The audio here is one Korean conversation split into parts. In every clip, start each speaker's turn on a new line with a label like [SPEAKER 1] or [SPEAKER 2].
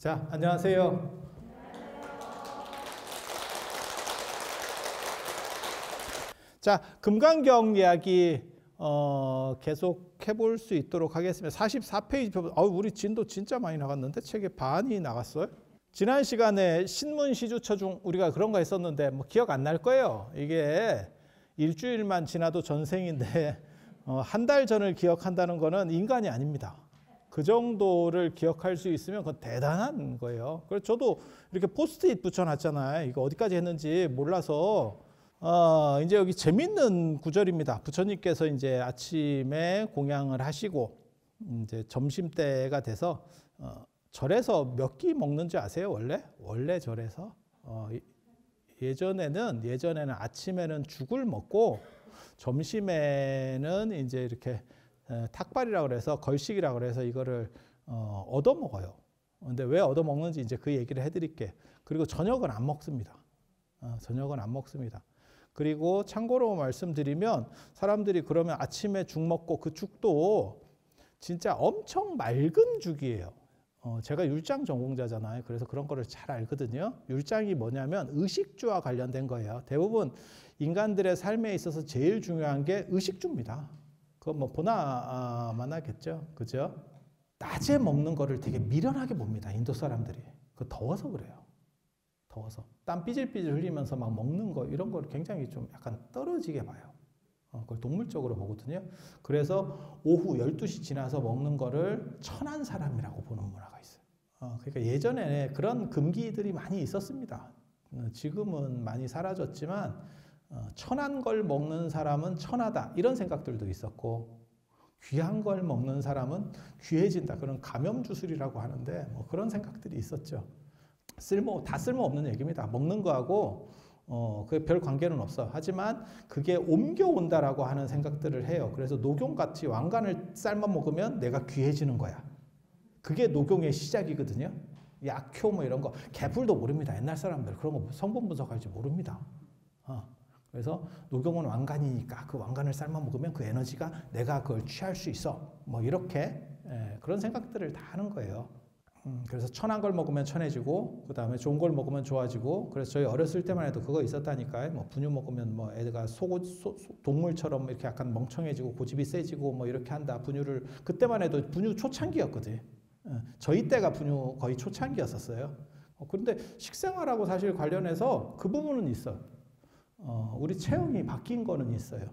[SPEAKER 1] 자, 안녕하세요. 자, 금강경 이야기 계속 해볼 수 있도록 하겠습니다. 44페이지 펴보세요. 우리 진도 진짜 많이 나갔는데 책에 반이 나갔어요. 지난 시간에 신문 시주처 중 우리가 그런 거 했었는데 뭐 기억 안 날 거예요. 이게 일주일만 지나도 전생인데 한 달 전을 기억한다는 거는 인간이 아닙니다. 그 정도를 기억할 수 있으면 그건 대단한 거예요. 그래서 저도 이렇게 포스트잇 붙여놨잖아요. 이거 어디까지 했는지 몰라서 이제 여기 재밌는 구절입니다. 부처님께서 이제 아침에 공양을 하시고 이제 점심때가 돼서 절에서 몇 끼 먹는지 아세요? 원래 절에서 예전에는 아침에는 죽을 먹고 점심에는 이제 이렇게 탁발이라고 그래서 걸식이라고 그래서 이거를 얻어 먹어요. 근데 왜 얻어 먹는지 이제 그 얘기를 해드릴게. 그리고 저녁은 안 먹습니다. 저녁은 안 먹습니다. 그리고 참고로 말씀드리면 사람들이 그러면 아침에 죽 먹고 그 죽도 진짜 엄청 맑은 죽이에요. 제가 율장 전공자잖아요. 그래서 그런 거를 잘 알거든요. 율장이 뭐냐면 의식주와 관련된 거예요. 대부분 인간들의 삶에 있어서 제일 중요한 게 의식주입니다. 그건 뭐 보나마나 겠죠. 그죠? 낮에 먹는 거를 되게 미련하게 봅니다. 인도 사람들이. 그 더워서 그래요. 더워서. 땀 삐질삐질 흘리면서 막 먹는 거 이런 걸 굉장히 좀 약간 떨어지게 봐요. 그걸 동물적으로 보거든요. 그래서 오후 12시 지나서 먹는 거를 천한 사람이라고 보는 문화가 있어요. 그러니까 예전에 그런 금기들이 많이 있었습니다. 지금은 많이 사라졌지만 천한 걸 먹는 사람은 천하다 이런 생각들도 있었고 귀한 걸 먹는 사람은 귀해진다 그런 감염주술이라고 하는데 뭐 그런 생각들이 있었죠. 다 쓸모없는 얘기입니다. 먹는 거하고 그게 별 관계는 없어. 하지만 그게 옮겨온다라고 하는 생각들을 해요. 그래서 녹용같이 왕관을 삶아 먹으면 내가 귀해지는 거야. 그게 녹용의 시작이거든요. 약효 뭐 이런 거 개불도 모릅니다. 옛날 사람들 그런 거 성분 분석할지 모릅니다. 그래서 녹용은 왕관이니까 그 왕관을 삶아 먹으면 그 에너지가 내가 그걸 취할 수 있어. 뭐 이렇게 그런 생각들을 다 하는 거예요. 그래서 천한 걸 먹으면 천해지고 그 다음에 좋은 걸 먹으면 좋아지고 그래서 저희 어렸을 때만 해도 그거 있었다니까요. 뭐 분유 먹으면 뭐 애가 동물처럼 이렇게 약간 멍청해지고 고집이 세지고 뭐 이렇게 한다. 분유를 그때만 해도 분유 초창기였거든. 저희 때가 분유 거의 초창기였었어요. 그런데 식생활하고 사실 관련해서 그 부분은 있어. 우리 체형이 바뀐 거는 있어요.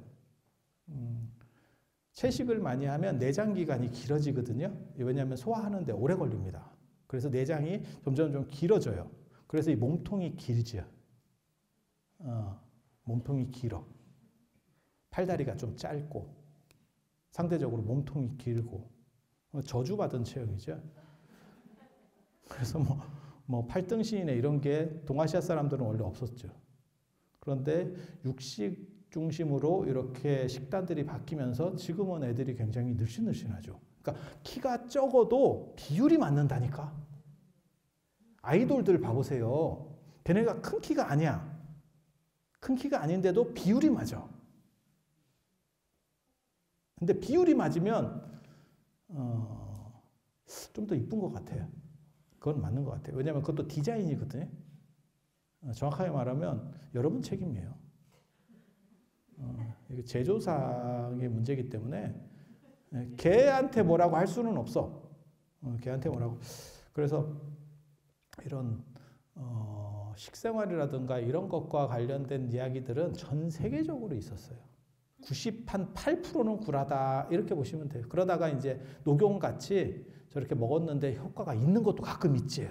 [SPEAKER 1] 채식을 많이 하면 내장 기간이 길어지거든요. 왜냐하면 소화하는데 오래 걸립니다. 그래서 내장이 점점 좀 길어져요. 그래서 이 몸통이 길죠. 몸통이 길어. 팔다리가 좀 짧고 상대적으로 몸통이 길고 저주받은 체형이죠. 그래서 뭐 팔등신이네 이런 게 동아시아 사람들은 원래 없었죠. 그런데 육식 중심으로 이렇게 식단들이 바뀌면서 지금은 애들이 굉장히 늘씬늘씬하죠. 그러니까 키가 적어도 비율이 맞는다니까. 아이돌들 봐보세요. 걔네가 큰 키가 아니야. 큰 키가 아닌데도 비율이 맞아. 근데 비율이 맞으면 좀 더 이쁜 것 같아요. 그건 맞는 것 같아요. 왜냐하면 그것도 디자인이거든요. 정확하게 말하면 여러분 책임이에요. 이게 제조상의 문제이기 때문에 걔한테 뭐라고 할 수는 없어. 걔한테 뭐라고. 그래서 이런 식생활이라든가 이런 것과 관련된 이야기들은 전 세계적으로 있었어요. 98%는 굴하다 이렇게 보시면 돼요. 그러다가 이제 녹용같이 저렇게 먹었는데 효과가 있는 것도 가끔 있지.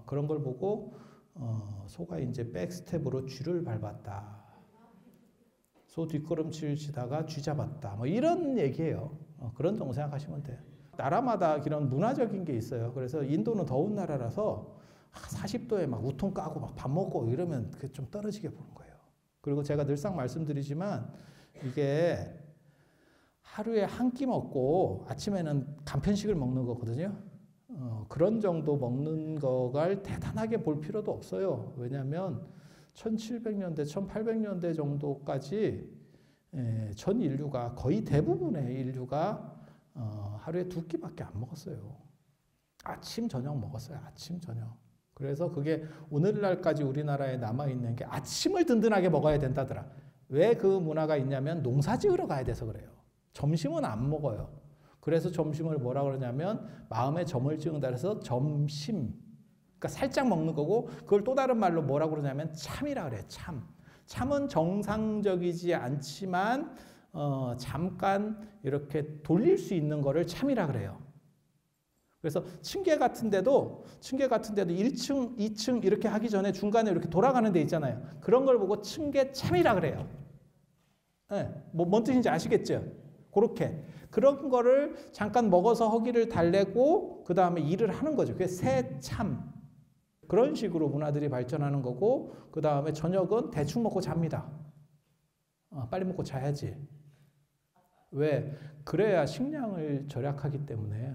[SPEAKER 1] 그런 걸 보고 소가 이제 백스텝으로 쥐를 밟았다. 소 뒷걸음질 치다가 쥐 잡았다. 뭐 이런 얘기예요. 그런 정도 생각하시면 돼요. 나라마다 이런 문화적인 게 있어요. 그래서 인도는 더운 나라라서 40도에 막 우통 까고 막 밥 먹고 이러면 그게 좀 떨어지게 보는 거예요. 그리고 제가 늘상 말씀드리지만 이게 하루에 한 끼 먹고 아침에는 간편식을 먹는 거거든요. 그런 정도 먹는 거를 대단하게 볼 필요도 없어요. 왜냐하면 1700년대, 1800년대 정도까지 전 인류가 거의 대부분의 인류가 하루에 2끼밖에 안 먹었어요. 아침 저녁 먹었어요. 아침 저녁. 그래서 그게 오늘날까지 우리나라에 남아있는 게 아침을 든든하게 먹어야 된다더라. 왜 그 문화가 있냐면 농사지으러 가야 돼서 그래요. 점심은 안 먹어요. 그래서 점심을 뭐라 그러냐면 마음에 점을 찍은다 해서 점심. 그러니까 살짝 먹는 거고 그걸 또 다른 말로 뭐라 그러냐면 참이라 그래요. 참. 참은 정상적이지 않지만 잠깐 이렇게 돌릴 수 있는 거를 참이라 그래요. 그래서 층계 같은 데도 1층, 2층 이렇게 하기 전에 중간에 이렇게 돌아가는 데 있잖아요. 그런 걸 보고 층계 참이라 그래요. 네, 뭔 뜻인지 아시겠죠? 그렇게. 그런 거를 잠깐 먹어서 허기를 달래고 그 다음에 일을 하는 거죠. 그게 새참. 그런 식으로 문화들이 발전하는 거고 그 다음에 저녁은 대충 먹고 잡니다. 빨리 먹고 자야지. 왜? 그래야 식량을 절약하기 때문에.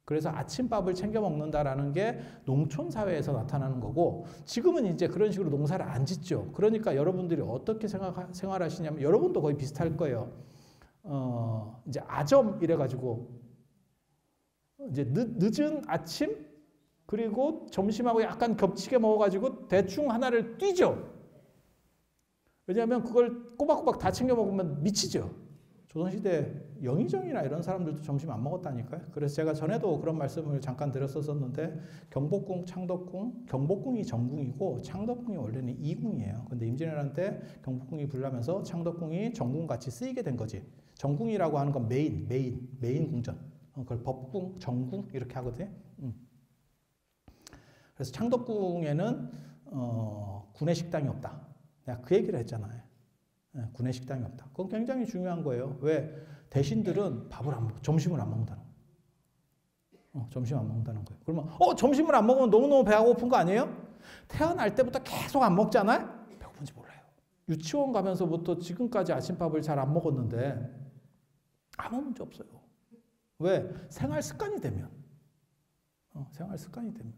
[SPEAKER 1] 그래서 아침밥을 챙겨 먹는다라는 게 농촌 사회에서 나타나는 거고 지금은 이제 그런 식으로 농사를 안 짓죠. 그러니까 여러분들이 어떻게 생활하시냐면 여러분도 거의 비슷할 거예요. 이제 아점 이래가지고 이제 늦은 아침 그리고 점심하고 약간 겹치게 먹어가지고 대충 하나를 뛰죠. 왜냐하면 그걸 꼬박꼬박 다 챙겨 먹으면 미치죠. 조선시대 영의정이나 이런 사람들도 점심 안 먹었다니까요. 그래서 제가 전에도 그런 말씀을 잠깐 드렸었는데 경복궁, 창덕궁, 경복궁이 정궁이고 창덕궁이 원래는 이궁이에요. 근데 임진왜란 때 경복궁이 불나면서 창덕궁이 정궁같이 쓰이게 된 거지. 정궁이라고 하는 건 메인 궁전. 그걸 법궁, 정궁 이렇게 하거든요. 그래서 창덕궁에는 구내식당이 없다. 내가 그 얘기를 했잖아요. 구내식당이 없다. 그건 굉장히 중요한 거예요. 왜? 대신들은 점심을 안 먹는다는 거예요. 점심 안 먹는다는 거예요. 그러면 점심을 안 먹으면 너무너무 배가 고픈 거 아니에요? 태어날 때부터 계속 안 먹잖아요? 배고픈지 몰라요. 유치원 가면서부터 지금까지 아침밥을 잘 안 먹었는데 아무 문제 없어요. 왜? 생활 습관이 되면. 생활 습관이 되면.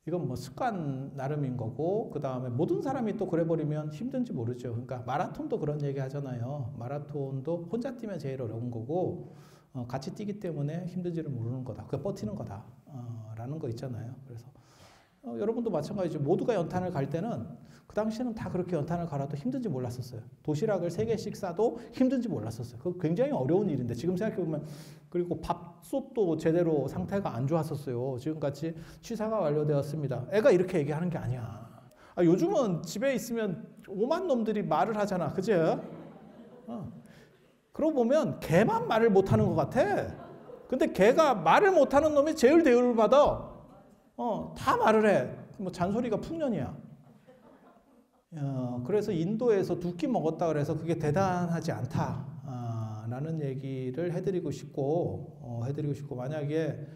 [SPEAKER 1] 이건 뭐 습관 나름인 거고 그 다음에 모든 사람이 또 그래버리면 힘든지 모르죠. 그러니까 마라톤도 그런 얘기 하잖아요. 마라톤도 혼자 뛰면 제일 어려운 거고 같이 뛰기 때문에 힘든지를 모르는 거다. 그게 버티는 거다. 라는 거 있잖아요. 그래서 여러분도 마찬가지죠. 모두가 연탄을 갈 때는 그 당시에는 다 그렇게 연탄을 갈아도 힘든지 몰랐었어요. 도시락을 3개씩 싸도 힘든지 몰랐었어요. 그거 굉장히 어려운 일인데 지금 생각해보면 그리고 밥솥도 제대로 상태가 안 좋았었어요. 지금같이 취사가 완료되었습니다. 애가 이렇게 얘기하는 게 아니야. 요즘은 집에 있으면 오만 놈들이 말을 하잖아. 그죠? 그러고 보면 개만 말을 못하는 것 같아. 근데 개가 말을 못하는 놈이 제일 대우를 받아. 다 말을 해. 뭐 잔소리가 풍년이야. 그래서 인도에서 2끼 먹었다 그래서 그게 대단하지 않다. 라는 얘기를 해드리고 싶고 만약에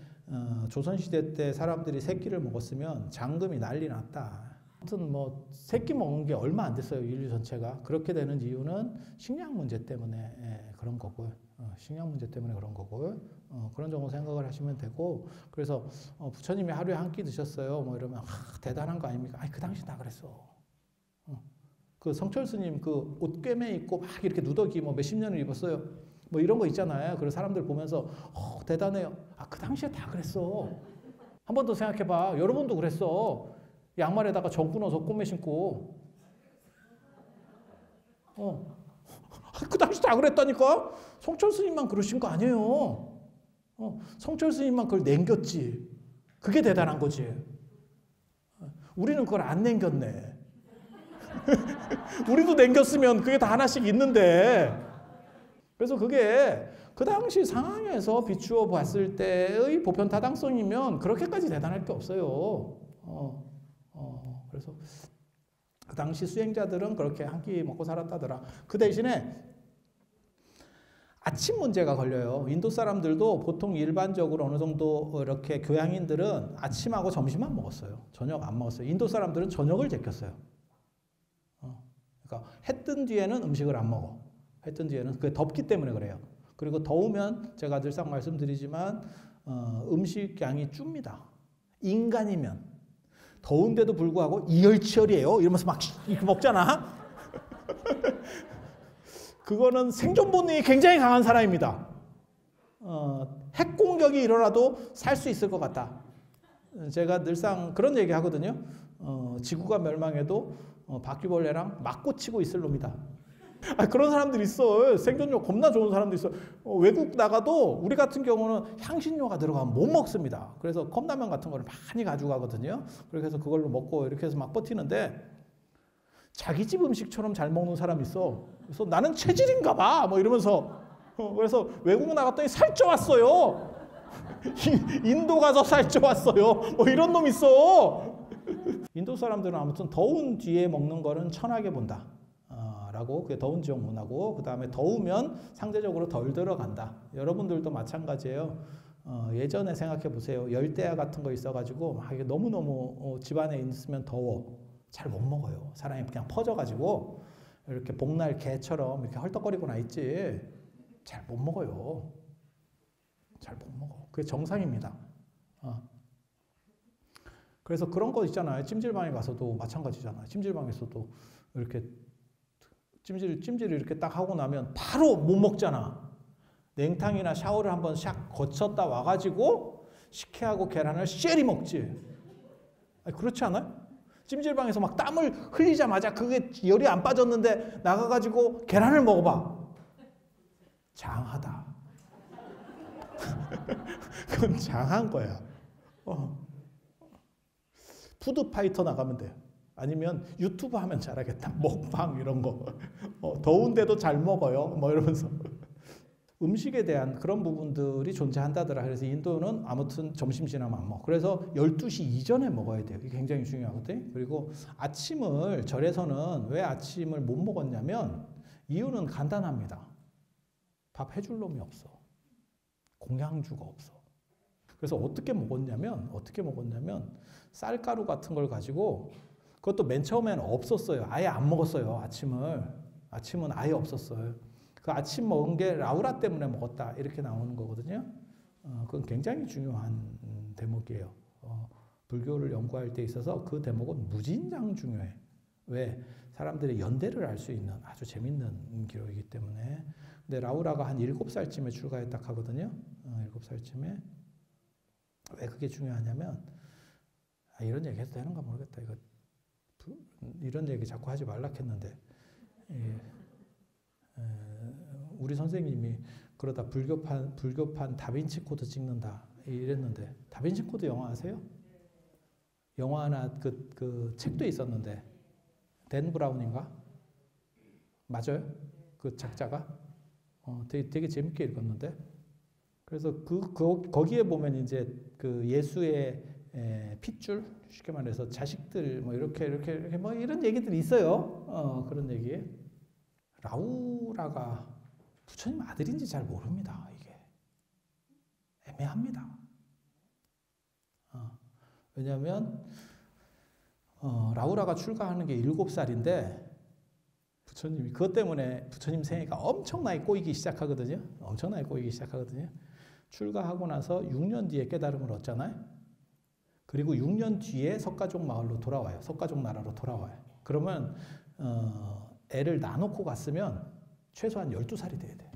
[SPEAKER 1] 조선시대 때 사람들이 3끼를 먹었으면 장금이 난리 났다. 아무튼 뭐 3끼 먹은 게 얼마 안 됐어요. 인류 전체가. 그렇게 되는 이유는 식량 문제 때문에 그런 거고요. 식량 문제 때문에 그런 거고요. 그런 정도 생각을 하시면 되고 그래서 부처님이 하루에 한 끼 드셨어요. 뭐 이러면 대단한 거 아닙니까? 아니 그 당시 다 그랬어. 그 성철 스님 그 옷 꿰매 입고 막 이렇게 누더기 뭐 몇십 년을 입었어요. 뭐 이런 거 있잖아요. 그래서 사람들 보면서 대단해요. 그 당시에 다 그랬어. 한 번 더 생각해봐. 여러분도 그랬어. 양말에다가 전구 넣어서 꼬매 신고. 그 당시 다 그랬다니까. 성철 스님만 그러신 거 아니에요. 성철 스님만 그걸 남겼지. 그게 대단한 거지. 우리는 그걸 안 남겼네. 우리도 남겼으면 그게 다 하나씩 있는데. 그래서 그게 그 당시 상황에서 비추어 봤을 때의 보편 타당성이면 그렇게까지 대단할 게 없어요. 그래서 그 당시 수행자들은 그렇게 한 끼 먹고 살았다더라. 그 대신에 아침 문제가 걸려요. 인도 사람들도 보통 일반적으로 어느 정도 이렇게 교양인들은 아침하고 점심만 먹었어요. 저녁 안 먹었어요. 인도 사람들은 저녁을 제꼈어요. 그러니까 해 뜬 뒤에는 음식을 안 먹어. 해 뜬 뒤에는 그게 덥기 때문에 그래요. 그리고 더우면 제가 늘상 말씀드리지만 음식량이 줍니다. 인간이면 더운데도 불구하고 이열치열이에요. 이러면서 막 이렇게 먹잖아. 그거는 생존 본능이 굉장히 강한 사람입니다. 핵 공격이 일어나도 살 수 있을 것 같다. 제가 늘상 그런 얘기 하거든요. 지구가 멸망해도 바퀴벌레랑 맞고 치고 있을 놈이다. 그런 사람들 있어. 생존력 겁나 좋은 사람도 있어. 외국 나가도 우리 같은 경우는 향신료가 들어가면 못 먹습니다. 그래서 컵라면 같은 거를 많이 가져가거든요. 그렇게 해서 그걸로 먹고 이렇게 해서 막 버티는데 자기 집 음식처럼 잘 먹는 사람이 있어. 그래서 나는 체질인가 봐. 뭐 이러면서. 그래서 외국 나갔더니 살쪄왔어요. 인도 가서 살쪄왔어요. 뭐 이런 놈 있어. 인도 사람들은 아무튼 더운 뒤에 먹는 거는 천하게 본다. 라고 그게 더운 지역 문화고, 그 다음에 더우면 상대적으로 덜 들어간다. 여러분들도 마찬가지예요. 예전에 생각해 보세요. 열대야 같은 거 있어가지고 막 이게 너무너무 집안에 있으면 더워. 잘 못 먹어요. 사람이 그냥 퍼져가지고 이렇게 복날 개처럼 이렇게 헐떡거리고 나 있지. 잘 못 먹어요. 잘 못 먹어. 그게 정상입니다. 그래서 그런 거 있잖아요. 찜질방에 가서도 마찬가지잖아요. 찜질방에서도 이렇게 찜질을 이렇게 딱 하고 나면 바로 못 먹잖아. 냉탕이나 샤워를 한번 샥 거쳤다 와가지고 식혜하고 계란을 쉐리 먹지. 그렇지 않아요? 찜질방에서 막 땀을 흘리자마자 그게 열이 안 빠졌는데 나가가지고 계란을 먹어봐. 장하다. 그건 장한 거야. 푸드파이터 나가면 돼요. 아니면 유튜브 하면 잘하겠다. 먹방 이런 거. 더운데도 잘 먹어요. 뭐 이러면서. 음식에 대한 그런 부분들이 존재한다더라. 그래서 인도는 아무튼 점심 지나면 안 먹어. 그래서 12시 이전에 먹어야 돼요. 이게 굉장히 중요하거든요. 그리고 아침을 절에서는 왜 아침을 못 먹었냐면 이유는 간단합니다. 밥 해줄 놈이 없어. 공양주가 없어. 그래서 어떻게 먹었냐면 쌀가루 같은 걸 가지고, 그것도 맨 처음에는 없었어요. 아예 안 먹었어요. 아침은 아예 없었어요. 그 아침 먹은 게 라우라 때문에 먹었다. 이렇게 나오는 거거든요. 그건 굉장히 중요한 대목이에요. 불교를 연구할 때 있어서 그 대목은 무진장 중요해. 왜? 사람들의 연대를 알 수 있는 아주 재밌는 기록이기 때문에. 근데 라우라가 한 7살쯤에 출가했다 하거든요. 7살쯤에. 왜 그게 중요하냐면, 이런 얘기 해도 되는가 모르겠다. 이런 얘기 자꾸 하지 말라 했는데, 우리 선생님이 그러다 불교판 다빈치 코드 찍는다 이랬는데, 다빈치 코드 영화 아세요? 영화 하나 그 책도 있었는데, 댄 브라운인가? 맞아요? 그 작자가? 되게 재밌게 읽었는데, 그래서 거기에 보면 이제 그 예수의 핏줄, 쉽게 말해서 자식들 뭐 이렇게 뭐 이런 얘기들이 있어요. 그런 얘기. 라우라가 부처님 아들인지 잘 모릅니다. 이게 애매합니다. 왜냐하면 라우라가 출가하는 게 7살인데 부처님이 그것 때문에 부처님 생애가 엄청나게 꼬이기 시작하거든요. 출가하고 나서 6년 뒤에 깨달음을 얻잖아요. 그리고 6년 뒤에 석가족 마을로 돌아와요. 석가족 나라로 돌아와요. 그러면 애를 놔놓고 갔으면 최소한 12살이 돼야 돼.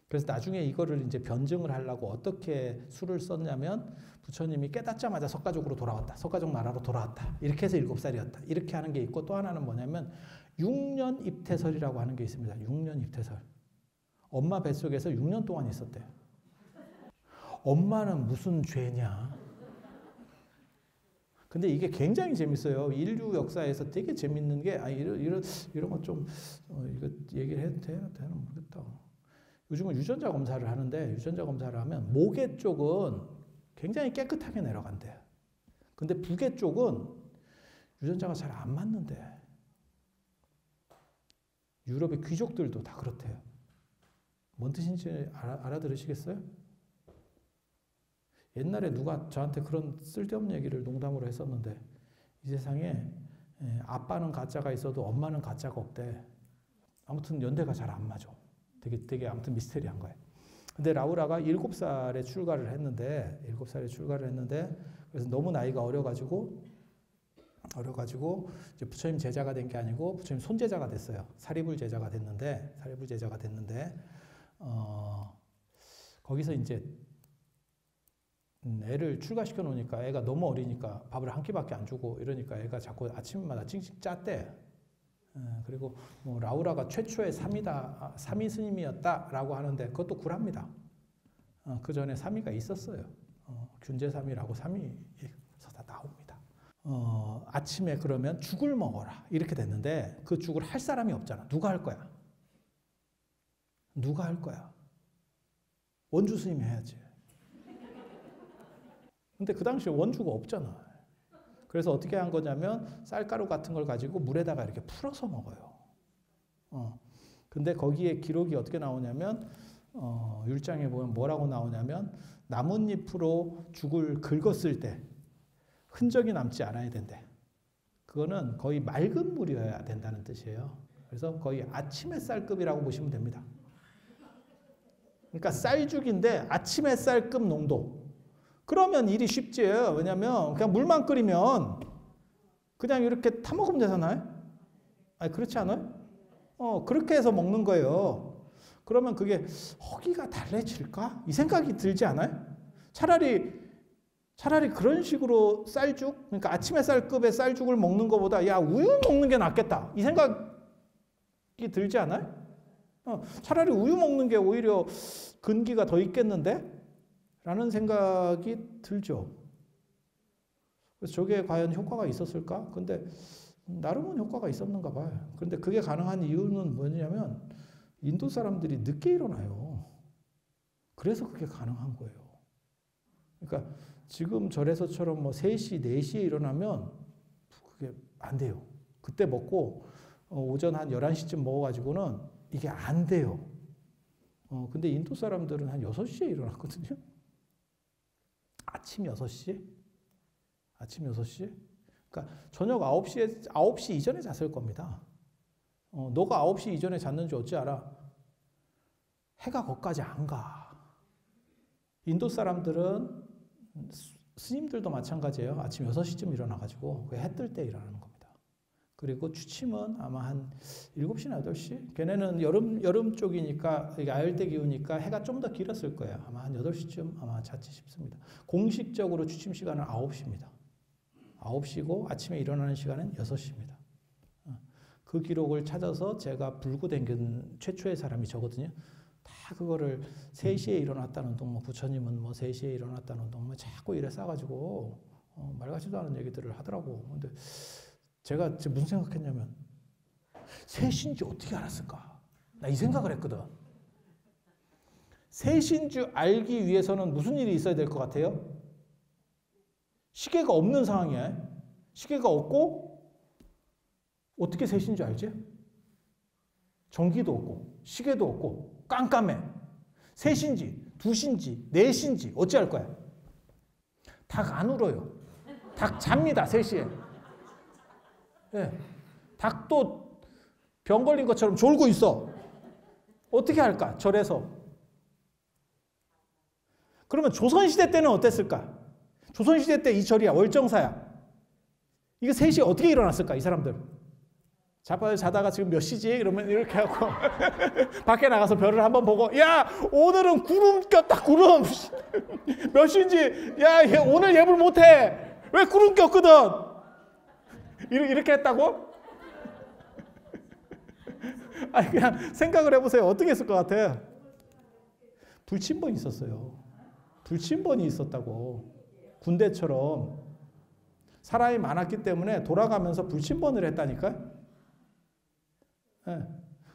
[SPEAKER 1] 그래서 나중에 이거를 이제 변증을 하려고 어떻게 수를 썼냐면, 부처님이 깨닫자마자 석가족으로 돌아왔다. 석가족 나라로 돌아왔다. 이렇게 해서 7살이었다. 이렇게 하는 게 있고, 또 하나는 뭐냐면 6년 입퇴설이라고 하는 게 있습니다. 6년 입퇴설. 엄마 뱃속에서 6년 동안 있었대요. 엄마는 무슨 죄냐? 근데 이게 굉장히 재밌어요. 인류 역사에서 되게 재밌는 게, 이런 거 좀 이거 얘기를 해도 되나 모르겠다. 요즘은 유전자 검사를 하는데, 유전자 검사를 하면 모계 쪽은 굉장히 깨끗하게 내려간대요. 근데 부계 쪽은 유전자가 잘 안 맞는데, 유럽의 귀족들도 다 그렇대요. 뭔 뜻인지 알아들으시겠어요? 옛날에 누가 저한테 그런 쓸데없는 얘기를 농담으로 했었는데, 이 세상에 아빠는 가짜가 있어도 엄마는 가짜가 없대. 아무튼 연대가 잘 안 맞아. 되게 아무튼 미스테리한 거예요. 근데 라우라가 7살에 출가를 했는데, 그래서 너무 나이가 어려가지고 어려가지고 이제 부처님 제자가 된 게 아니고 부처님 손제자가 됐어요. 사리불 제자가 됐는데 거기서 이제 애를 출가시켜 놓으니까 애가 너무 어리니까 밥을 한 끼밖에 안 주고 이러니까 애가 자꾸 아침마다 찡찡 짰대. 그리고 뭐 라우라가 최초의 삼위 스님이었다라고 하는데 그것도 구랍니다. 그 전에 삼위가 있었어요. 균제삼위라고 삼위에서 다 나옵니다. 아침에 그러면 죽을 먹어라 이렇게 됐는데 그 죽을 할 사람이 없잖아. 누가 할 거야? 누가 할 거야? 원주 스님이 해야지. 근데 그 당시에 원주가 없잖아. 그래서 어떻게 한 거냐면 쌀가루 같은 걸 가지고 물에다가 이렇게 풀어서 먹어요. 근데 거기에 기록이 어떻게 나오냐면 율장에 보면 뭐라고 나오냐면 나뭇잎으로 죽을 긁었을 때 흔적이 남지 않아야 된대. 그거는 거의 맑은 물이어야 된다는 뜻이에요. 그래서 거의 아침 햇살급이라고 보시면 됩니다. 그러니까 쌀죽인데 아침 햇살급 농도. 그러면 일이 쉽지. 왜냐면 그냥 물만 끓이면 그냥 이렇게 타먹으면 되잖아요. 아니 그렇지 않아요? 그렇게 해서 먹는 거예요. 그러면 그게 허기가 달래질까? 이 생각이 들지 않아요? 차라리 그런 식으로 쌀죽, 그러니까 아침 햇살급의 쌀죽을 먹는 것보다 야 우유 먹는 게 낫겠다. 이 생각이 들지 않아요? 차라리 우유 먹는 게 오히려 근기가 더 있겠는데? 라는 생각이 들죠. 그래서 저게 과연 효과가 있었을까? 근데 나름은 효과가 있었는가 봐요. 그런데 그게 가능한 이유는 뭐냐면 인도 사람들이 늦게 일어나요. 그래서 그게 가능한 거예요. 그러니까 지금 절에서처럼 뭐 3시, 4시에 일어나면 그게 안 돼요. 그때 먹고 오전 한 11시쯤 먹어가지고는 이게 안 돼요. 근데 인도 사람들은 한 6시에 일어났거든요. 아침 6시? 아침 6시? 그러니까 저녁 9시 이전에 잤을 겁니다. 너가 9시 이전에 잤는지 어찌 알아? 해가 거기까지 안 가. 인도 사람들은 스님들도 마찬가지예요. 아침 6시쯤 일어나가지고 해 뜰 때 일어나는 겁니다. 그리고 취침은 아마 한 7시나 8시? 걔네는 여름 쪽이니까 아열대 기후니까 해가 좀 더 길었을 거예요. 아마 한 8시쯤 아마 잤지 싶습니다. 공식적으로 취침 시간은 9시입니다. 9시고 아침에 일어나는 시간은 6시입니다. 그 기록을 찾아서 제가 불구댕긴 최초의 사람이 저거든요. 다 그거를 3시에 일어났다는 동, 부처님은 뭐 3시에 일어났다는 동, 자꾸 이래 싸가지고 말 같지도 않은 얘기들을 하더라고. 근데 제가 무슨 생각했냐면 3시인지 어떻게 알았을까? 나 이 생각을 했거든. 3시인 줄 알기 위해서는 무슨 일이 있어야 될 것 같아요? 시계가 없는 상황이야. 시계가 없고 어떻게 3시인 줄 알지? 전기도 없고 시계도 없고 깜깜해. 3시인지 2시인지 4시인지 어찌 알 거야? 닭 안 울어요. 닭 잡니다. 3시에. 네. 닭도 병 걸린 것처럼 졸고 있어. 어떻게 할까? 절에서. 그러면 조선시대 때는 어땠을까? 조선시대 때 이 절이야. 월정사야. 이게 3시에 어떻게 일어났을까? 이 사람들. 자다가 지금 몇 시지? 이러면 이렇게 하고 밖에 나가서 별을 한번 보고 야 오늘은 구름 꼈다 구름. 몇 시인지 야 오늘 예불 못해. 왜 구름 꼈거든? 이렇게 했다고? 아니 그냥 생각을 해보세요. 어떻게 했을 것 같아? 불침번이 있었어요. 불침번이 있었다고. 군대처럼 사람이 많았기 때문에 돌아가면서 불침번을 했다니까요. 네.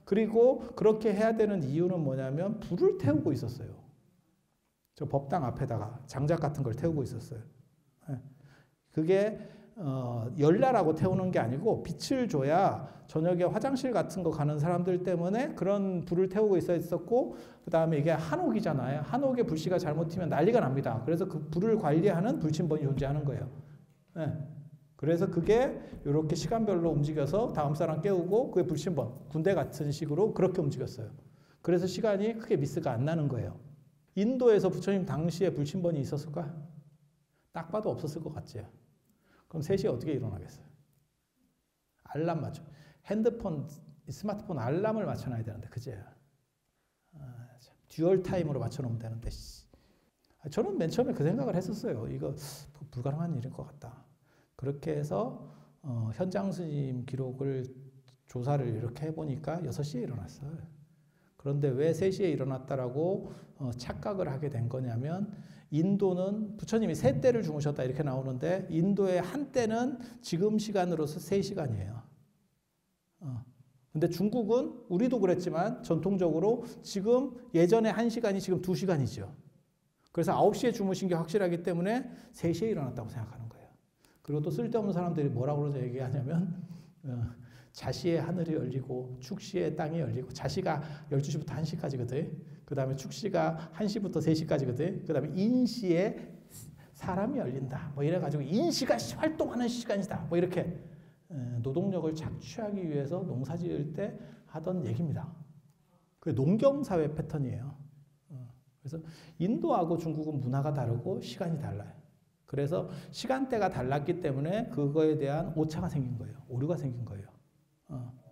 [SPEAKER 1] 그리고 그렇게 해야 되는 이유는 뭐냐면 불을 태우고 있었어요. 저 법당 앞에다가 장작 같은 걸 태우고 있었어요. 네. 그게 열나라고 태우는 게 아니고 빛을 줘야 저녁에 화장실 같은 거 가는 사람들 때문에 그런 불을 태우고 있었고 그 다음에 이게 한옥이잖아요. 한옥에 불씨가 잘못 튀면 난리가 납니다. 그래서 그 불을 관리하는 불침번이 존재하는 거예요. 네. 그래서 그게 이렇게 시간별로 움직여서 다음 사람 깨우고 그게 불침번, 군대 같은 식으로 그렇게 움직였어요. 그래서 시간이 크게 미스가 안 나는 거예요. 인도에서 부처님 당시에 불침번이 있었을까? 딱 봐도 없었을 것 같지. 그럼 3시에 어떻게 일어나겠어요? 알람 맞춰. 핸드폰, 스마트폰 알람을 맞춰놔야 되는데, 그제? 듀얼 타임으로 맞춰놓으면 되는데, 저는 맨 처음에 그 생각을 했었어요. 이거 불가능한 일인 것 같다. 그렇게 해서 현장 스님 기록을 조사를 이렇게 해보니까 6시에 일어났어요. 그런데 왜 3시에 일어났다라고 착각을 하게 된 거냐면, 인도는 부처님이 3때를 주무셨다 이렇게 나오는데, 인도의 한 때는 지금 시간으로서 3시간이에요. 근데 중국은 우리도 그랬지만 전통적으로 지금 예전에 1시간이 지금 2시간이죠. 그래서 9시에 주무신 게 확실하기 때문에 3시에 일어났다고 생각하는 거예요. 그리고 또 쓸데없는 사람들이 뭐라고 그러죠 얘기하냐면, 자시의 하늘이 열리고 축시의 땅이 열리고, 자시가 12시부터 1시까지거든. 그 다음에 축시가 1시부터 3시까지거든. 그 다음에 인시에 사람이 열린다. 뭐 이래가지고 인시가 활동하는 시간이다. 뭐 이렇게 노동력을 착취하기 위해서 농사 지을 때 하던 얘기입니다. 그게 농경사회 패턴이에요. 그래서 인도하고 중국은 문화가 다르고 시간이 달라요. 그래서 시간대가 달랐기 때문에 그거에 대한 오차가 생긴 거예요. 오류가 생긴 거예요.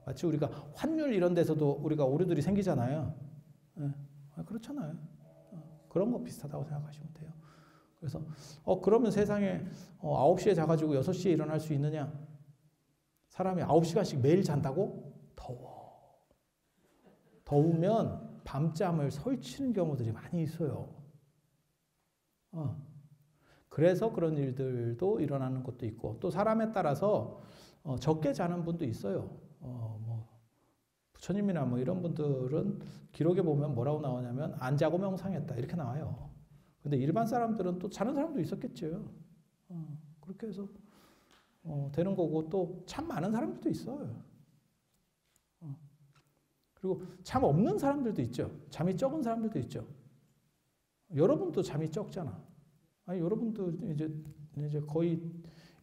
[SPEAKER 1] 마치 우리가 환율 이런 데서도 우리가 오류들이 생기잖아요. 그렇잖아요. 그런 거 비슷하다고 생각하시면 돼요. 그래서 그러면 세상에 9시에 자가지고 6시에 일어날 수 있느냐? 사람이 9시간씩 매일 잔다고? 더워. 더우면 밤잠을 설치는 경우들이 많이 있어요. 그래서 그런 일들도 일어나는 것도 있고, 또 사람에 따라서 적게 자는 분도 있어요. 뭐 부처님이나 뭐 이런 분들은 기록에 보면 뭐라고 나오냐면 안 자고 명상했다 이렇게 나와요. 근데 일반 사람들은 또 자는 사람도 있었겠죠. 그렇게 해서 되는 거고, 또 참 많은 사람들도 있어요. 그리고 참 없는 사람들도 있죠. 잠이 적은 사람들도 있죠. 여러분도 잠이 적잖아. 아니, 여러분도 이제 거의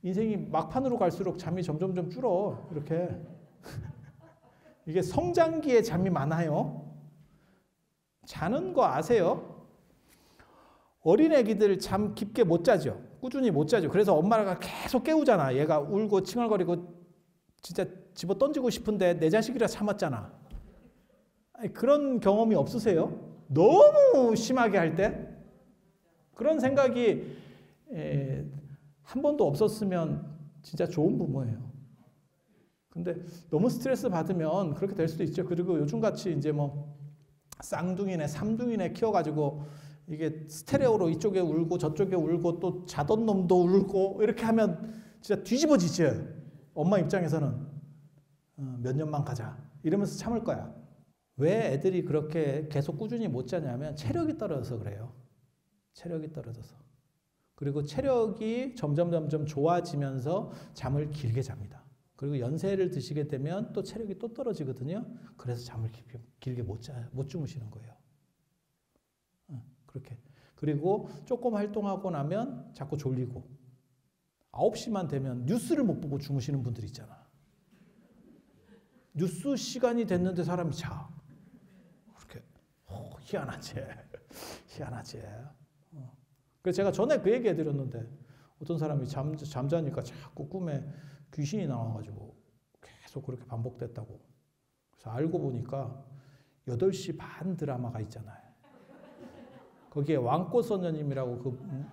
[SPEAKER 1] 인생이 막판으로 갈수록 잠이 점점 줄어. 이렇게. 이게 성장기에 잠이 많아요. 자는 거 아세요? 어린애기들 잠 깊게 못 자죠. 꾸준히 못 자죠. 그래서 엄마가 계속 깨우잖아. 얘가 울고 칭얼거리고 진짜 집어 던지고 싶은데 내 자식이라 참았잖아. 아니, 그런 경험이 없으세요? 너무 심하게 할 때? 그런 생각이 한 번도 없었으면 진짜 좋은 부모예요. 근데 너무 스트레스 받으면 그렇게 될 수도 있죠. 그리고 요즘같이 이제 뭐 쌍둥이네, 삼둥이네 키워가지고 이게 스테레오로 이쪽에 울고 저쪽에 울고 또 자던 놈도 울고 이렇게 하면 진짜 뒤집어지죠. 엄마 입장에서는 몇 년만 가자 이러면서 참을 거야. 왜 애들이 그렇게 계속 꾸준히 못 자냐면 체력이 떨어져서 그래요. 체력이 떨어져서. 그리고 체력이 점점 좋아지면서 잠을 길게 잡니다. 그리고 연세를 드시게 되면 또 체력이 또 떨어지거든요. 그래서 잠을 길게 못 주무시는 거예요. 그렇게. 그리고 조금 활동하고 나면 자꾸 졸리고 9시만 되면 뉴스를 못 보고 주무시는 분들 있잖아. 뉴스 시간이 됐는데 사람이 자. 그렇게. 희한하지. 희한하지. 그래서 제가 전에 그 얘기 해드렸는데 어떤 사람이 잠자니까 자꾸 꿈에 귀신이 나와가지고 계속 그렇게 반복됐다고. 그래서 알고 보니까 8시 반 드라마가 있잖아요. 거기에 왕꽃선녀님이라고 그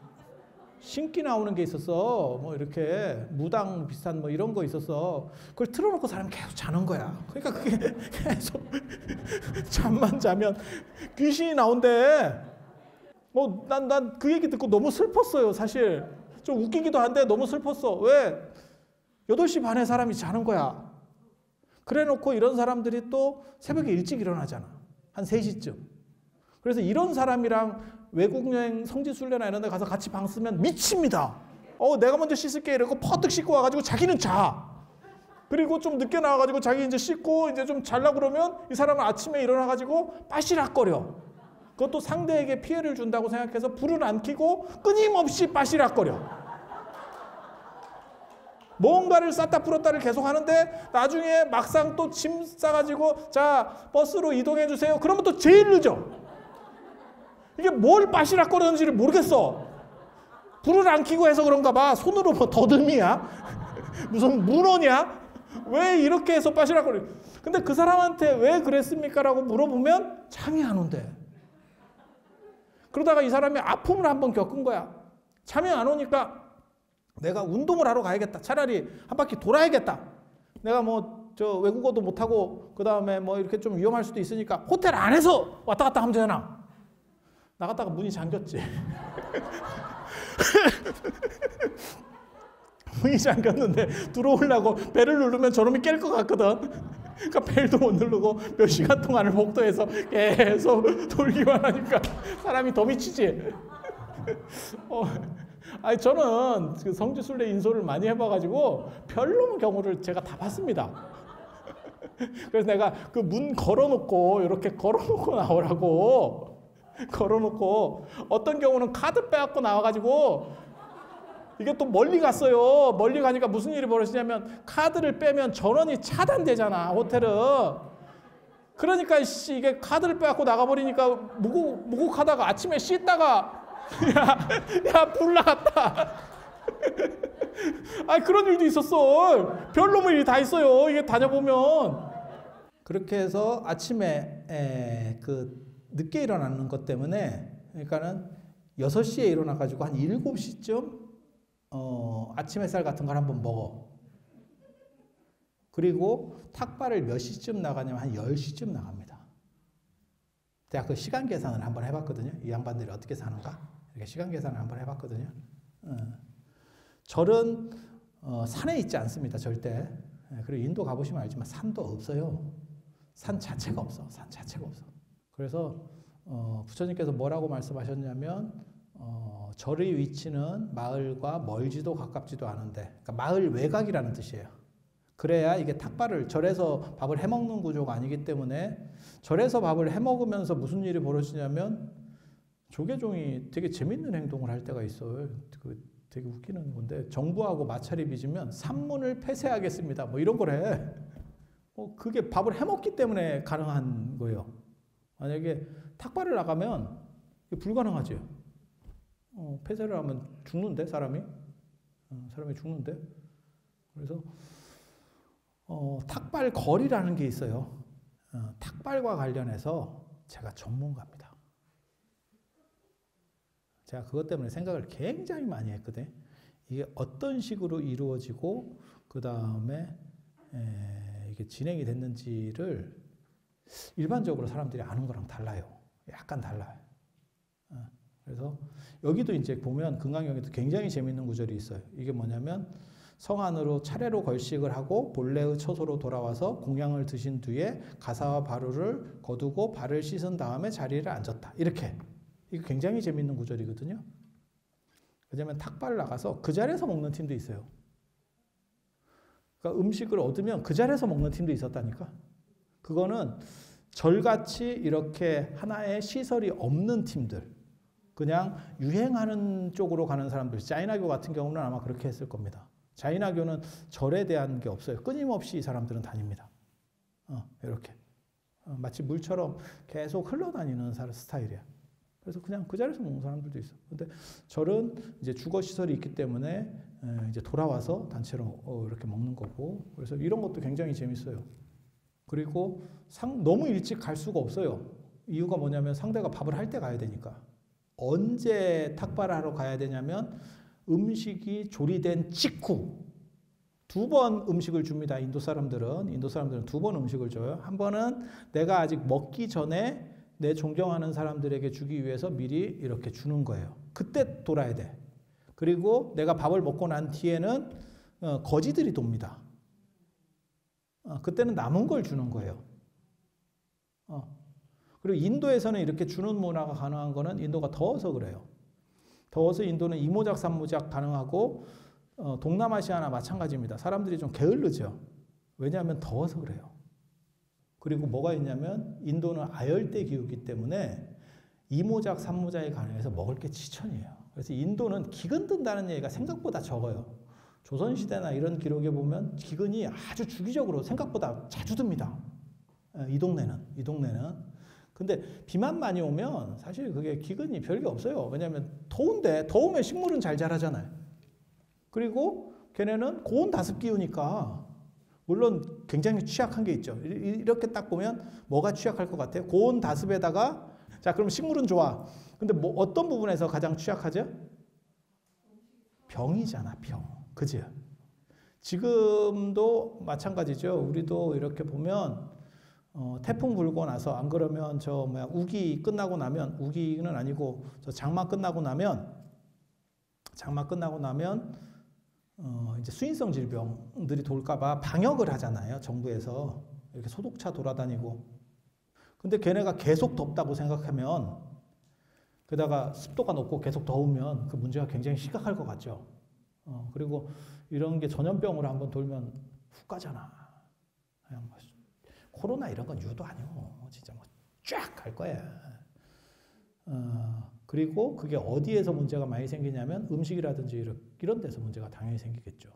[SPEAKER 1] 신기 나오는 게 있었어. 뭐 이렇게 무당 비슷한 뭐 이런 거 있었어. 그걸 틀어놓고 사람이 계속 자는 거야. 그러니까 그게 계속 잠만 자면 귀신이 나온대. 난 그 얘기 듣고 너무 슬펐어요, 사실. 좀 웃기기도 한데 너무 슬펐어. 왜? 8시 반에 사람이 자는 거야. 그래 놓고 이런 사람들이 또 새벽에 일찍 일어나잖아. 한 3시쯤. 그래서 이런 사람이랑 외국 여행 성지순례나 이런 데 가서 같이 방 쓰면 미칩니다. 내가 먼저 씻을게 이러고 퍼뜩 씻고 와가지고 자기는 자. 그리고 좀 늦게 나와가지고 자기 이제 씻고 이제 좀 자려고 그러면 이 사람은 아침에 일어나가지고 빠시락거려. 그것도 상대에게 피해를 준다고 생각해서 불을 안 켜고 끊임없이 빠시락거려. 뭔가를 쌌다 풀었다를 계속 하는데 나중에 막상 또 짐 싸가지고 자 버스로 이동해 주세요. 그러면 또 제일 늦어. 이게 뭘 빠시락거리는지를 모르겠어. 불을 안 켜고 해서 그런가 봐. 손으로 뭐 더듬이야? 무슨 문어냐? 왜 이렇게 해서 빠시락거려? 근데 그 사람한테 왜 그랬습니까? 라고 물어보면 잠이 안 온대. 그러다가 이 사람이 아픔을 한번 겪은 거야. 잠이 안 오니까 내가 운동을 하러 가야겠다. 차라리 한 바퀴 돌아야겠다. 내가 뭐 저 외국어도 못하고 그 다음에 뭐 이렇게 좀 위험할 수도 있으니까 호텔 안에서 왔다 갔다 하면 되잖아. 나갔다가 문이 잠겼지. 문이 잠겼는데 들어오려고 벨을 누르면 저놈이 깰 것 같거든. 그러니까 벨도 못 누르고 몇 시간 동안을 복도에서 계속 돌기만 하니까 사람이 더 미치지. 아니 저는 그 성지순례 인솔을 많이 해봐가지고 별로 경우를 제가 다 봤습니다. 그래서 내가 그 문 걸어놓고 이렇게 걸어놓고 나오라고 걸어놓고 어떤 경우는 카드 빼갖고 나와가지고 이게 또 멀리 갔어요. 멀리 가니까 무슨 일이 벌어지냐면 카드를 빼면 전원이 차단되잖아 호텔은. 그러니까 이게 카드를 빼갖고 나가버리니까 무국하다가 아침에 씻다가 야 불 나갔다. 아니 그런 일도 있었어. 별놈의 일이 다 있어요. 이게 다녀보면. 그렇게 해서 아침에 그 늦게 일어나는 것 때문에 그러니까는 6시에 일어나가지고 한 7시쯤 아침 햇살 같은 걸 한번 먹어. 그리고 탁발을 몇 시쯤 나가냐면 한 10시쯤 나갑니다. 제가 그 시간 계산을 한번 해봤거든요. 이 양반들이 어떻게 사는가? 이렇게 시간 계산을 한번 해봤거든요. 절은 산에 있지 않습니다. 절대. 그리고 인도 가보시면 알지만 산도 없어요. 산 자체가 없어. 산 자체가 없어. 그래서 부처님께서 뭐라고 말씀하셨냐면 절의 위치는 마을과 멀지도 가깝지도 않은데 그러니까 마을 외곽이라는 뜻이에요. 그래야 이게 탁발을 절에서 밥을 해먹는 구조가 아니기 때문에 절에서 밥을 해먹으면서 무슨 일이 벌어지냐면 조계종이 되게 재밌는 행동을 할 때가 있어요. 되게 웃기는 건데 정부하고 마찰이 빚으면 산문을 폐쇄하겠습니다. 뭐 이런 걸 해. 그게 밥을 해먹기 때문에 가능한 거예요. 만약에 탁발을 나가면 불가능하지. 폐쇄를 하면 죽는데 사람이 죽는데. 그래서 탁발 거리라는 게 있어요. 탁발과 관련해서 제가 전문가입니다. 제가 그것 때문에 생각을 굉장히 많이 했거든. 이게 어떤 식으로 이루어지고 그 다음에 이게 진행이 됐는지를 일반적으로 사람들이 아는 거랑 달라요. 약간 달라요. 그래서 여기도 이제 보면 금강경에도 굉장히 재밌는 구절이 있어요. 이게 뭐냐면 성 안으로 차례로 걸식을 하고 본래의 처소로 돌아와서 공양을 드신 뒤에 가사와 바루를 거두고 발을 씻은 다음에 자리를 앉았다. 이렇게. 이거 굉장히 재밌는 구절이거든요. 왜냐하면 탁발 나가서 그 자리에서 먹는 팀도 있어요. 그러니까 음식을 얻으면 그 자리에서 먹는 팀도 있었다니까. 그거는 절같이 이렇게 하나의 시설이 없는 팀들, 그냥 유행하는 쪽으로 가는 사람들, 자이나교 같은 경우는 아마 그렇게 했을 겁니다. 자이나교는 절에 대한 게 없어요. 끊임없이 이 사람들은 다닙니다. 이렇게. 마치 물처럼 계속 흘러다니는 스타일이야. 그래서 그냥 그 자리에서 먹는 사람들도 있어. 근데 절은 이제 주거 시설이 있기 때문에 이제 돌아와서 단체로 이렇게 먹는 거고. 그래서 이런 것도 굉장히 재밌어요. 그리고 너무 일찍 갈 수가 없어요. 이유가 뭐냐면 상대가 밥을 할 때 가야 되니까. 언제 탁발을 하러 가야 되냐면 음식이 조리된 직후 2번 음식을 줍니다. 인도 사람들은 2번 음식을 줘요. 한 번은 내가 아직 먹기 전에 내 존경하는 사람들에게 주기 위해서 미리 이렇게 주는 거예요. 그때 돌아야 돼. 그리고 내가 밥을 먹고 난 뒤에는 거지들이 돕니다. 그때는 남은 걸 주는 거예요. 그리고 인도에서는 이렇게 주는 문화가 가능한 거는 인도가 더워서 그래요. 더워서 인도는 이모작 삼모작 가능하고 동남아시아나 마찬가지입니다. 사람들이 좀 게을르죠. 왜냐하면 더워서 그래요. 그리고 뭐가 있냐면 인도는 아열대 기후이기 때문에 이모작 삼모작이 가능해서 먹을 게 지천이에요. 그래서 인도는 기근 든다는 얘기가 생각보다 적어요. 조선시대나 이런 기록에 보면 기근이 아주 주기적으로 생각보다 자주 듭니다. 이 동네는. 근데 비만 많이 오면 사실 그게 기근이 별게 없어요. 왜냐하면 더운데 더우면 식물은 잘 자라잖아요. 그리고 걔네는 고온 다습 기후니까 물론 굉장히 취약한 게 있죠. 이렇게 딱 보면 뭐가 취약할 것 같아요? 고온 다습에다가 자 그럼 식물은 좋아. 근데 뭐 어떤 부분에서 가장 취약하죠? 병이잖아, 병. 그지? 지금도 마찬가지죠. 우리도 이렇게 보면 태풍 불고 나서 안 그러면 저 뭐야 우기 끝나고 나면 우기는 아니고 저 장마 끝나고 나면 이제 수인성 질병들이 돌까봐 방역을 하잖아요. 정부에서 이렇게 소독차 돌아다니고. 근데 걔네가 계속 덥다고 생각하면 게다가 습도가 높고 계속 더우면 그 문제가 굉장히 심각할 것 같죠. 그리고 이런 게 전염병으로 한번 돌면 훅 가잖아. 그냥 뭐 코로나 이런 건 유도 아니고 진짜 뭐 쫙 갈 거야. 그리고 그게 어디에서 문제가 많이 생기냐면 음식이라든지 이런 데서 문제가 당연히 생기겠죠.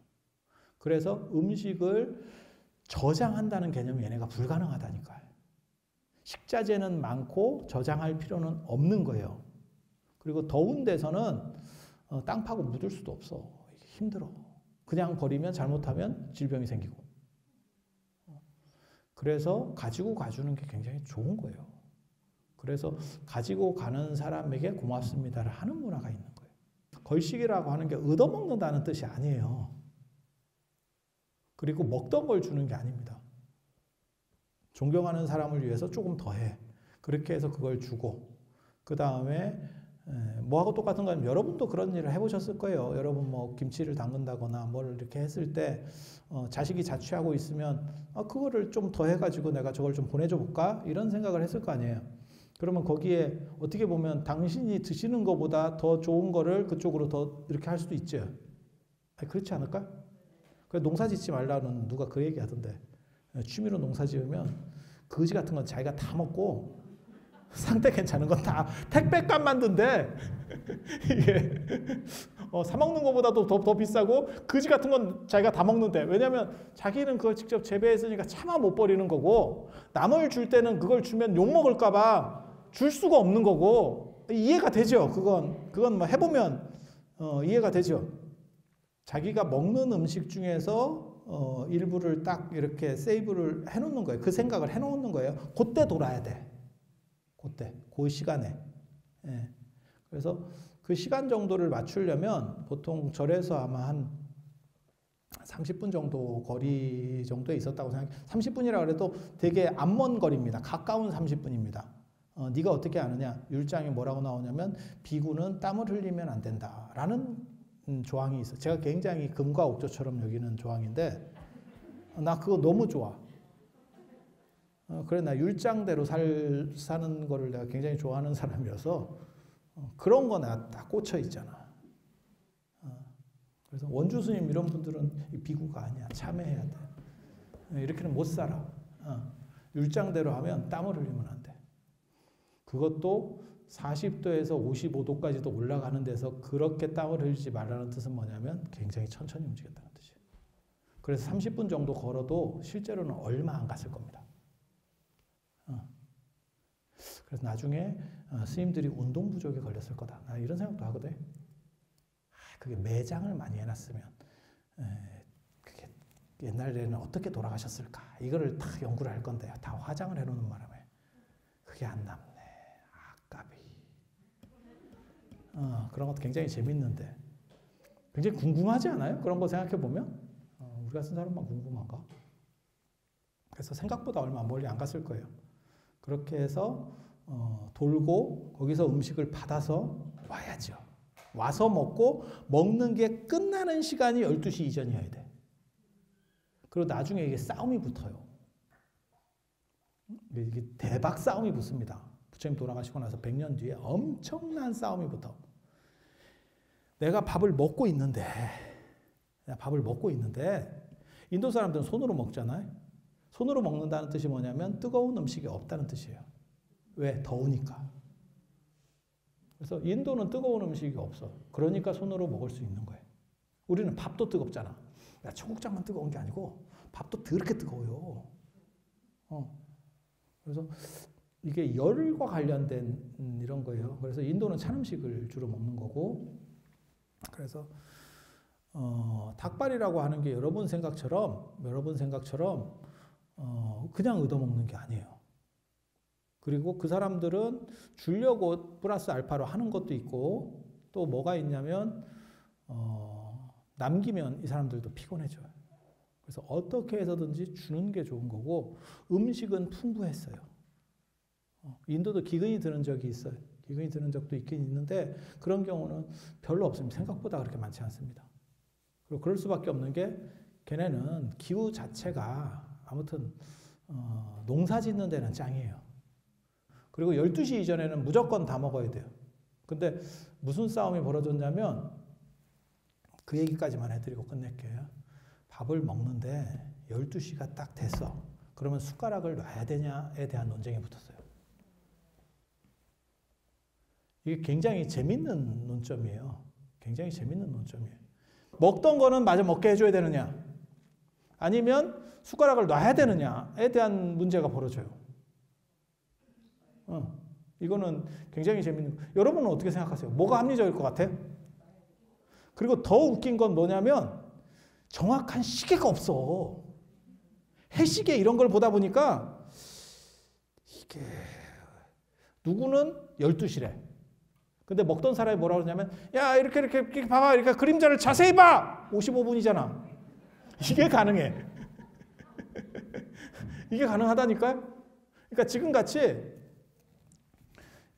[SPEAKER 1] 그래서 음식을 저장한다는 개념이 얘네가 불가능하다니까요. 식자재는 많고 저장할 필요는 없는 거예요. 그리고 더운 데서는 땅 파고 묻을 수도 없어. 힘들어. 그냥 버리면 잘못하면 질병이 생기고. 그래서 가지고 가주는 게 굉장히 좋은 거예요. 그래서 가지고 가는 사람에게 고맙습니다를 하는 문화가 있는 거예요. 걸식이라고 하는 게 얻어먹는다는 뜻이 아니에요. 그리고 먹던 걸 주는 게 아닙니다. 존경하는 사람을 위해서 조금 더 해. 그렇게 해서 그걸 주고 그 다음에 뭐하고 똑같은 건 여러분도 그런 일을 해보셨을 거예요. 여러분 뭐 김치를 담근다거나 뭘 이렇게 했을 때 자식이 자취하고 있으면 그거를 좀 더 해가지고 내가 저걸 좀 보내줘 볼까? 이런 생각을 했을 거 아니에요. 그러면 거기에 어떻게 보면 당신이 드시는 것보다 더 좋은 거를 그쪽으로 더 이렇게 할 수도 있죠. 그렇지 않을까? 그래 농사 짓지 말라는 누가 그 얘기 하던데 취미로 농사 지으면 거지 같은 건 자기가 다 먹고 상태 괜찮은 건 다 택배값 만든대. 이게 사 먹는 것보다도 더 비싸고 거지 같은 건 자기가 다 먹는데 왜냐하면 자기는 그걸 직접 재배했으니까 차마 못 버리는 거고 남을 줄 때는 그걸 주면 욕 먹을까 봐 줄 수가 없는 거고 이해가 되죠. 그건 뭐 해보면 이해가 되죠. 자기가 먹는 음식 중에서 일부를 딱 이렇게 세이브를 해놓는 거예요. 그 생각을 해놓는 거예요. 그때 돌아야 돼. 그 시간에. 예. 그래서 그 시간 정도를 맞추려면 보통 절에서 아마 한 30분 정도 거리 정도에 있었다고 생각해요. 30분이라 그래도 되게 안 먼 거리입니다. 가까운 30분입니다. 네가 어떻게 아느냐? 율장에 뭐라고 나오냐면 비구는 땀을 흘리면 안 된다라는 조항이 있어요. 제가 굉장히 금과 옥조처럼 여기는 조항인데 나 그거 너무 좋아. 그래 나 율장대로 사는 거를 내가 굉장히 좋아하는 사람이어서 그런 거 나 다 꽂혀 있잖아. 그래서 원주 스님 이런 분들은 비구가 아니야. 참회해야 돼. 이렇게는 못 살아. 율장대로 하면 땀을 흘리면 안 돼. 그것도 40도에서 55도까지도 올라가는 데서 그렇게 땀을 흘리지 말라는 뜻은 뭐냐면 굉장히 천천히 움직였다는 뜻이에요. 그래서 30분 정도 걸어도 실제로는 얼마 안 갔을 겁니다. 그래서 나중에 스님들이 운동 부족에 걸렸을 거다. 나 이런 생각도 하거든. 그게 매장을 많이 해놨으면 그게 옛날에는 어떻게 돌아가셨을까? 이거를 다 연구를 할 건데 다 화장을 해놓는 바람에 그게 안 남네. 아깝이. 그런 것도 굉장히 재밌는데 굉장히 궁금하지 않아요? 그런 거 생각해 보면 우리 같은 사람만 궁금한가? 그래서 생각보다 얼마 멀리 안 갔을 거예요. 그렇게 해서 돌고 거기서 음식을 받아서 와야죠. 와서 먹고 먹는 게 끝나는 시간이 12시 이전이어야 돼. 그리고 나중에 이게 싸움이 붙어요. 이게 대박 싸움이 붙습니다. 부처님 돌아가시고 나서 100년 뒤에 엄청난 싸움이 붙어. 내가 밥을 먹고 있는데 인도 사람들은 손으로 먹잖아요. 손으로 먹는다는 뜻이 뭐냐면 뜨거운 음식이 없다는 뜻이에요. 왜? 더우니까. 그래서 인도는 뜨거운 음식이 없어. 그러니까 손으로 먹을 수 있는 거예요. 우리는 밥도 뜨겁잖아. 야, 청국장만 뜨거운 게 아니고 밥도 더럽게 뜨거워요. 그래서 이게 열과 관련된 이런 거예요. 그래서 인도는 찬 음식을 주로 먹는 거고 그래서 닭발이라고 하는 게 여러분 생각처럼 그냥 얻어먹는 게 아니에요. 그리고 그 사람들은 주려고 플러스 알파로 하는 것도 있고 또 뭐가 있냐면 남기면 이 사람들도 피곤해져요. 그래서 어떻게 해서든지 주는 게 좋은 거고 음식은 풍부했어요. 인도도 기근이 드는 적이 있어요. 기근이 드는 적도 있긴 있는데 그런 경우는 별로 없습니다. 생각보다 그렇게 많지 않습니다. 그리고 그럴 수밖에 없는 게 걔네는 기후 자체가 아무튼 농사 짓는 데는 짱이에요. 그리고 12시 이전에는 무조건 다 먹어야 돼요. 근데 무슨 싸움이 벌어졌냐면 그 얘기까지만 해드리고 끝낼게요. 밥을 먹는데 12시가 딱 됐어. 그러면 숟가락을 놔야 되냐에 대한 논쟁이 붙었어요. 이게 굉장히 재밌는 논점이에요. 굉장히 재밌는 논점이에요. 먹던 거는 마저 먹게 해줘야 되느냐 아니면 숟가락을 놔야 되느냐에 대한 문제가 벌어져요. 이거는 굉장히 재밌는. 여러분은 어떻게 생각하세요? 뭐가 합리적일 것 같아? 그리고 더 웃긴 건 뭐냐면 정확한 시계가 없어. 해시계 이런 걸 보다 보니까 이게 누구는 12시래. 근데 먹던 사람이 뭐라고 그러냐면 야 이렇게 봐봐. 이렇게 그림자를 자세히 봐. 55분이잖아. 이게 가능해. 이게 가능하다니까요. 그러니까 지금같이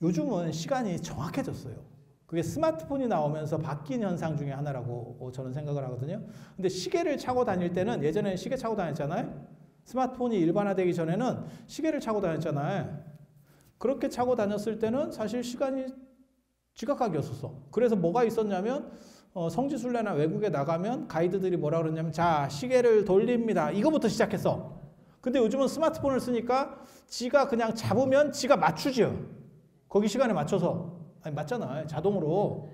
[SPEAKER 1] 요즘은 시간이 정확해졌어요. 그게 스마트폰이 나오면서 바뀐 현상 중에 하나라고 저는 생각을 하거든요. 근데 시계를 차고 다닐 때는 예전에는 시계 차고 다녔잖아요. 스마트폰이 일반화되기 전에는 시계를 차고 다녔잖아요. 그렇게 차고 다녔을 때는 사실 시간이 지각각이었었어. 그래서 뭐가 있었냐면 성지순례나 외국에 나가면 가이드들이 뭐라 그러냐면 자 시계를 돌립니다. 이거부터 시작했어. 근데 요즘은 스마트폰을 쓰니까 지가 그냥 잡으면 지가 맞추죠. 거기 시간에 맞춰서. 아니 맞잖아. 자동으로.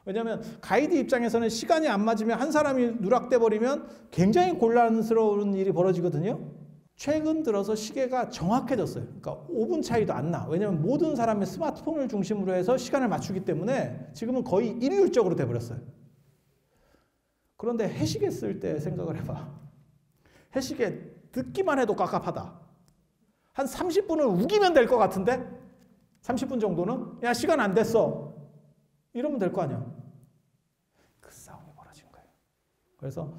[SPEAKER 1] 왜냐하면 가이드 입장에서는 시간이 안 맞으면 한 사람이 누락돼 버리면 굉장히 곤란스러운 일이 벌어지거든요. 최근 들어서 시계가 정확해졌어요. 그러니까 5분 차이도 안 나. 왜냐하면 모든 사람이 스마트폰을 중심으로 해서 시간을 맞추기 때문에 지금은 거의 일률적으로 돼버렸어요. 그런데 해시계 쓸 때 생각을 해봐. 해시계 듣기만 해도 깝깝하다. 한 30분을 우기면 될 것 같은데 30분 정도는 야 시간 안 됐어. 이러면 될 거 아니야. 그 싸움이 벌어진 거예요. 그래서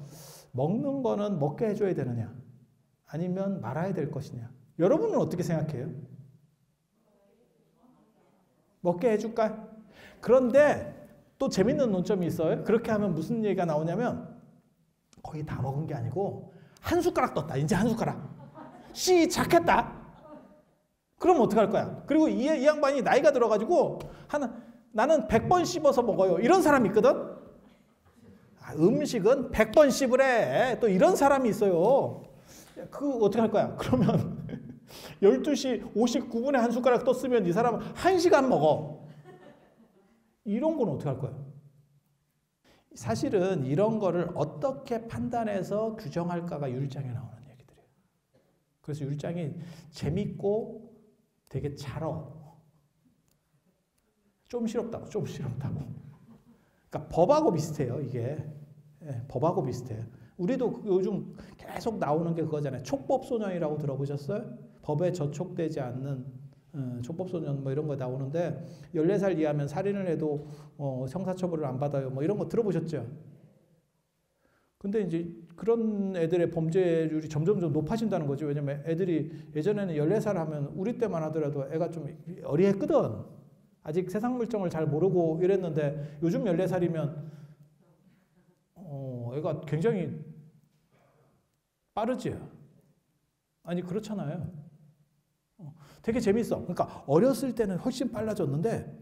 [SPEAKER 1] 먹는 거는 먹게 해줘야 되느냐 아니면 말아야 될 것이냐. 여러분은 어떻게 생각해요? 먹게 해줄까? 그런데 또 재밌는 논점이 있어요. 그렇게 하면 무슨 얘기가 나오냐면 거의 다 먹은 게 아니고 한 숟가락 떴다. 이제 한 숟가락. 시작했다. 그럼 어떡할 거야? 그리고 이 양반이 나이가 들어가지고 나는 100번 씹어서 먹어요. 이런 사람이 있거든? 음식은 100번 씹으래. 또 이런 사람이 있어요. 어떻게 할 거야? 그러면 12시 59분에 한 숟가락 떴으면 이 사람은 1시간 먹어. 이런 건 어떻게 할 거야? 사실은 이런 거를 어떻게 판단해서 규정할까가 율장에 나오는 얘기들이에요. 그래서 율장이 재밌고 되게 잘어. 좀 싫었다고. 그러니까 법하고 비슷해요, 이게. 예, 법하고 비슷해요. 우리도 요즘 계속 나오는 게 그거잖아요. 촉법소년이라고 들어보셨어요? 법에 저촉되지 않는 촉법소년 뭐 이런 거 나오는데 14살 이하면 살인을 해도 형사처벌을 안 받아요. 뭐 이런 거 들어보셨죠? 근데 이제 그런 애들의 범죄율이 점점 높아진다는 거죠. 왜냐면 애들이 예전에는 14살 하면 우리 때만 하더라도 애가 좀 어리했거든. 아직 세상 물정을 잘 모르고 이랬는데 요즘 14살이면 애가 굉장히 빠르지. 아니 그렇잖아요. 되게 재밌어. 그러니까 어렸을 때는 훨씬 빨라졌는데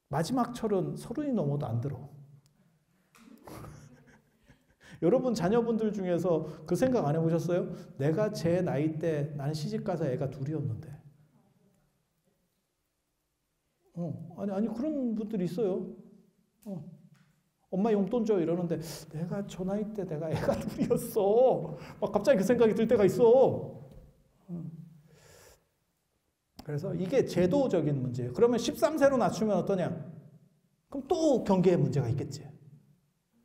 [SPEAKER 1] 마지막 철은 30이 넘어도 안 들어. 여러분 자녀분들 중에서 그 생각 안 해보셨어요? 내가 제 나이 때 나는 시집가서 애가 둘이었는데. 아니 그런 분들이 있어요. 엄마 용돈 줘 이러는데 내가 저 나이 때 내가 애가 둘이었어. 막 갑자기 그 생각이 들 때가 있어. 그래서 이게 제도적인 문제예요. 그러면 13세로 낮추면 어떠냐? 그럼 또 경계에 문제가 있겠지.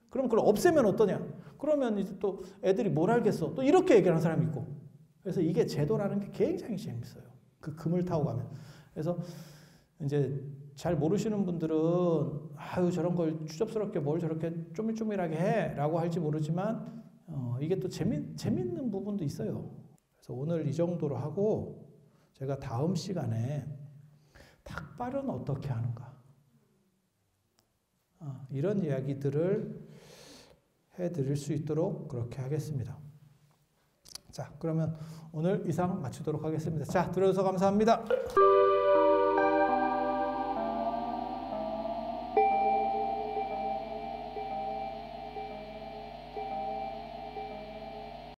[SPEAKER 1] 그럼 그걸 없애면 어떠냐? 그러면 이제 또 애들이 뭘 알겠어? 또 이렇게 얘기하는 사람이 있고. 그래서 이게 제도라는 게 굉장히 재밌어요. 그 금을 타고 가면. 그래서 이제 잘 모르시는 분들은 아유 저런 걸 추접스럽게 뭘 저렇게 쪼밀쪼밀하게 해라고 할지 모르지만 이게 또 재밌는 부분도 있어요. 그래서 오늘 이 정도로 하고 제가 다음 시간에 닭발은 어떻게 하는가 이런 이야기들을 해드릴 수 있도록 그렇게 하겠습니다. 자, 그러면 오늘 이상 마치도록 하겠습니다. 자, 들어주셔서 감사합니다.